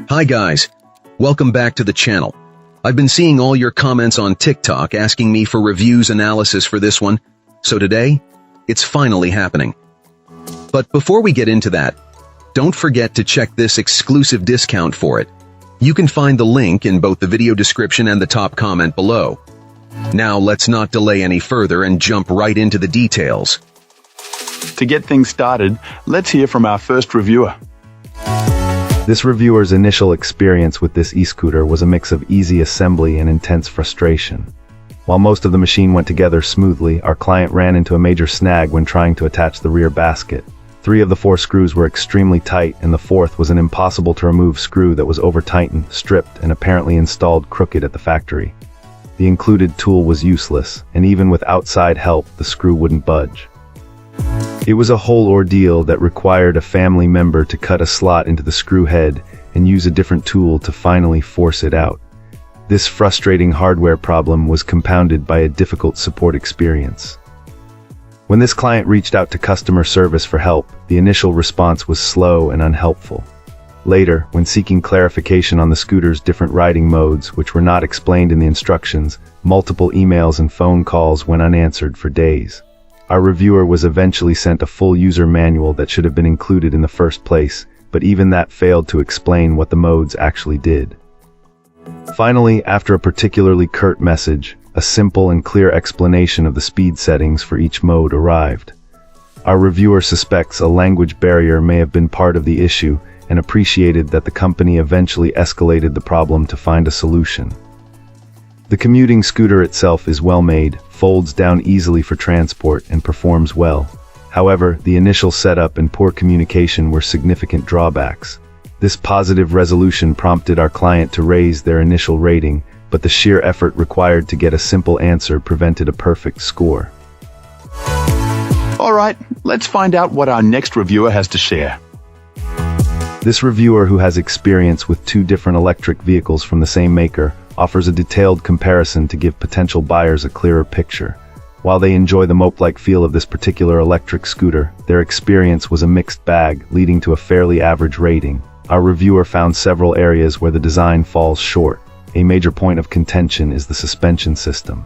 Hi guys, welcome back to the channel. I've been seeing all your comments on TikTok asking me for reviews analysis for this one, so today, it's finally happening. But before we get into that, don't forget to check this exclusive discount for it. You can find the link in both the video description and the top comment below. Now let's not delay any further and jump right into the details. To get things started, let's hear from our first reviewer. This reviewer's initial experience with this e-scooter was a mix of easy assembly and intense frustration. While most of the machine went together smoothly, our client ran into a major snag when trying to attach the rear basket. 3 of the 4 screws were extremely tight, and the 4th was an impossible-to-remove screw that was over-tightened, stripped, and apparently installed crooked at the factory. The included tool was useless, and even with outside help, the screw wouldn't budge. It was a whole ordeal that required a family member to cut a slot into the screw head and use a different tool to finally force it out. This frustrating hardware problem was compounded by a difficult support experience. When this client reached out to customer service for help, the initial response was slow and unhelpful. Later, when seeking clarification on the scooter's different riding modes, which were not explained in the instructions, multiple emails and phone calls went unanswered for days. Our reviewer was eventually sent a full user manual that should have been included in the first place, but even that failed to explain what the modes actually did. Finally, after a particularly curt message, a simple and clear explanation of the speed settings for each mode arrived. Our reviewer suspects a language barrier may have been part of the issue and appreciated that the company eventually escalated the problem to find a solution. The commuting scooter itself is well made, folds down easily for transport, and performs well. However, the initial setup and poor communication were significant drawbacks. This positive resolution prompted our client to raise their initial rating, but the sheer effort required to get a simple answer prevented a perfect score. Alright, let's find out what our next reviewer has to share. This reviewer, who has experience with 2 different electric vehicles from the same maker, offers a detailed comparison to give potential buyers a clearer picture. While they enjoy the mope-like feel of this particular electric scooter, their experience was a mixed bag, leading to a fairly average rating. Our reviewer found several areas where the design falls short. A major point of contention is the suspension system.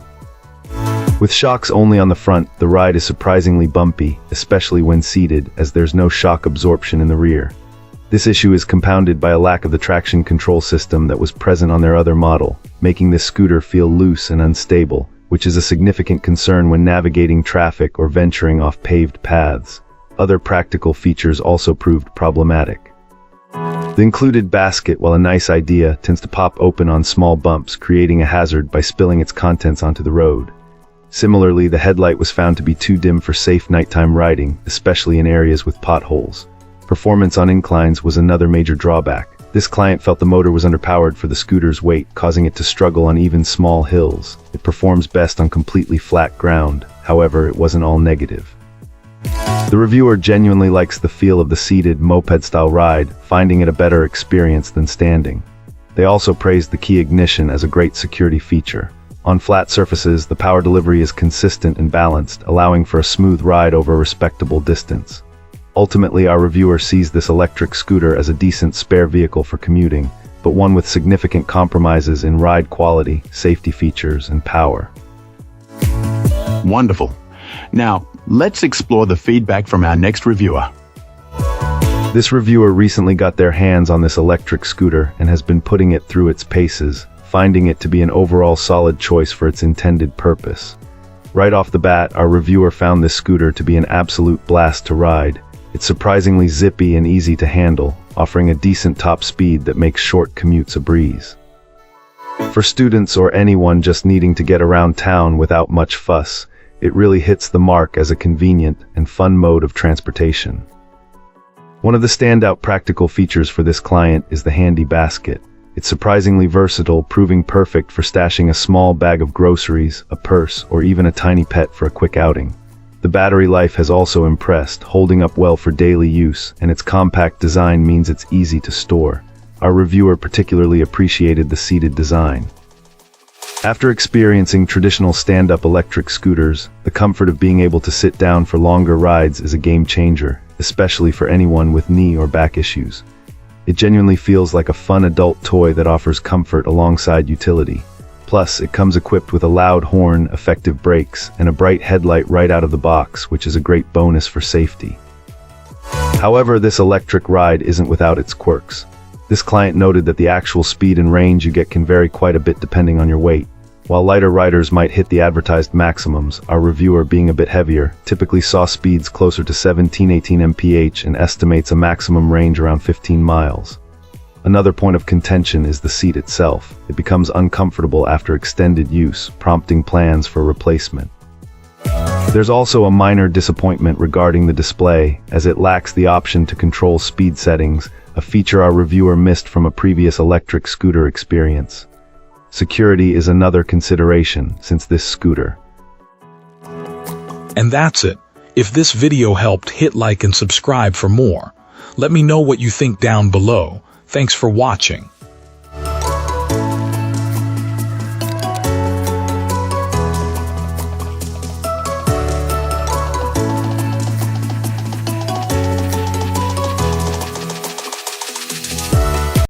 With shocks only on the front, the ride is surprisingly bumpy, especially when seated, as there's no shock absorption in the rear. This issue is compounded by a lack of the traction control system that was present on their other model, making this scooter feel loose and unstable, which is a significant concern when navigating traffic or venturing off paved paths. Other practical features also proved problematic. The included basket, while a nice idea, tends to pop open on small bumps, creating a hazard by spilling its contents onto the road. Similarly, the headlight was found to be too dim for safe nighttime riding, especially in areas with potholes. Performance on inclines was another major drawback. This client felt the motor was underpowered for the scooter's weight, causing it to struggle on even small hills. It performs best on completely flat ground. However, it wasn't all negative. The reviewer genuinely likes the feel of the seated, moped-style ride, finding it a better experience than standing. They also praised the key ignition as a great security feature. On flat surfaces, the power delivery is consistent and balanced, allowing for a smooth ride over a respectable distance. Ultimately, our reviewer sees this electric scooter as a decent spare vehicle for commuting, but one with significant compromises in ride quality, safety features, and power. Wonderful. Now, let's explore the feedback from our next reviewer. This reviewer recently got their hands on this electric scooter and has been putting it through its paces, finding it to be an overall solid choice for its intended purpose. Right off the bat, our reviewer found this scooter to be an absolute blast to ride. It's surprisingly zippy and easy to handle, offering a decent top speed that makes short commutes a breeze. For students or anyone just needing to get around town without much fuss, it really hits the mark as a convenient and fun mode of transportation. One of the standout practical features for this client is the handy basket. It's surprisingly versatile, proving perfect for stashing a small bag of groceries, a purse, or even a tiny pet for a quick outing. The battery life has also impressed, holding up well for daily use, and its compact design means it's easy to store. Our reviewer particularly appreciated the seated design. After experiencing traditional stand-up electric scooters, the comfort of being able to sit down for longer rides is a game changer, especially for anyone with knee or back issues. It genuinely feels like a fun adult toy that offers comfort alongside utility. Plus, it comes equipped with a loud horn, effective brakes, and a bright headlight right out of the box, which is a great bonus for safety. However, this electric ride isn't without its quirks. This client noted that the actual speed and range you get can vary quite a bit depending on your weight. While lighter riders might hit the advertised maximums, our reviewer, being a bit heavier, typically saw speeds closer to 17-18 mph and estimates a maximum range around 15 miles. Another point of contention is the seat itself. It becomes uncomfortable after extended use, prompting plans for replacement. There's also a minor disappointment regarding the display, as it lacks the option to control speed settings, a feature our reviewer missed from a previous electric scooter experience. Security is another consideration, since this scooter. And that's it. If this video helped, hit like and subscribe for more. Let me know what you think down below. Thanks for watching.